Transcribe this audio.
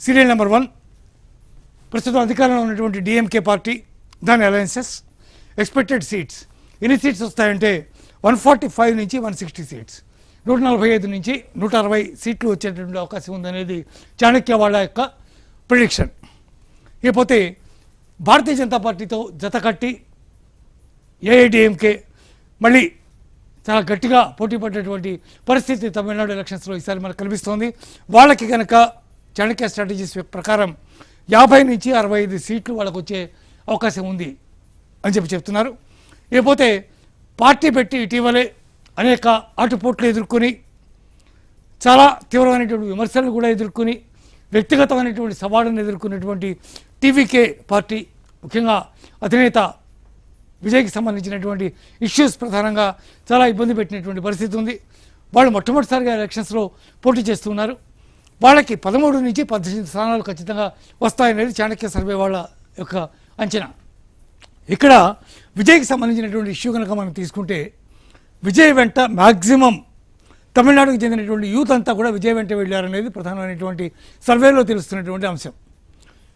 Serial number 1 ప్రస్తుతం అధికారంలో ఉన్నటువంటి డిఎంకే పార్టీ, దాని అలయన్సెస్. ఎక్స్పెక్టెడ్ సీట్స్ ఎన్ని సీట్స్ వస్తాయంటే 145 నుంచి 160 సీట్స్, 145 నుంచి 160 సీట్లు వచ్చేటువంటి అవకాశం ఉందనేది చాణక్య వాళ్ళ యొక్క ప్రిడిక్షన్. ఇకపోతే భారతీయ జనతా పార్టీతో జతకట్టి ఏఐడిఎంకే మళ్ళీ చాలా గట్టిగా పోటీ పడ్డటువంటి పరిస్థితి తమిళనాడు ఎలక్షన్స్లో ఈసారి మనకు కనిపిస్తోంది. వాళ్ళకి కనుక చాణక్య స్ట్రాటజీస్ ప్రకారం 50 నుంచి 65 సీట్లు వాళ్ళకు వచ్చే అవకాశం ఉంది అని చెప్తున్నారు. ఇకపోతే పార్టీ పెట్టి ఇటీవలే అనేక ఆటుపోట్లు ఎదుర్కొని, చాలా తీవ్రమైనటువంటి విమర్శలను కూడా ఎదుర్కొని, వ్యక్తిగతమైనటువంటి సవాళ్ళను ఎదుర్కొన్నటువంటి టీవీకే పార్టీ, ముఖ్యంగా అధినేత విజయ్కి సంబంధించినటువంటి ఇష్యూస్ ప్రధానంగా చాలా ఇబ్బంది పెట్టినటువంటి పరిస్థితి ఉంది. వాళ్ళు మొట్టమొదటిసారిగా ఎలక్షన్స్లో పోటీ చేస్తున్నారు. వాళ్ళకి 13 నుంచి 18 స్థానాలు ఖచ్చితంగా వస్తాయనేది చాణక్య సర్వే వాళ్ళ యొక్క అంచనా. ఇక్కడ విజయ్కి సంబంధించినటువంటి ఇష్యూ కనుక మనం తీసుకుంటే, విజయ్ వెంట మ్యాక్సిమం తమిళనాడుకు చెందినటువంటి యూత్ అంతా కూడా విజయ్ వెంట వెళ్ళారనేది ప్రధానమైనటువంటి సర్వేలో తెలుస్తున్నటువంటి అంశం.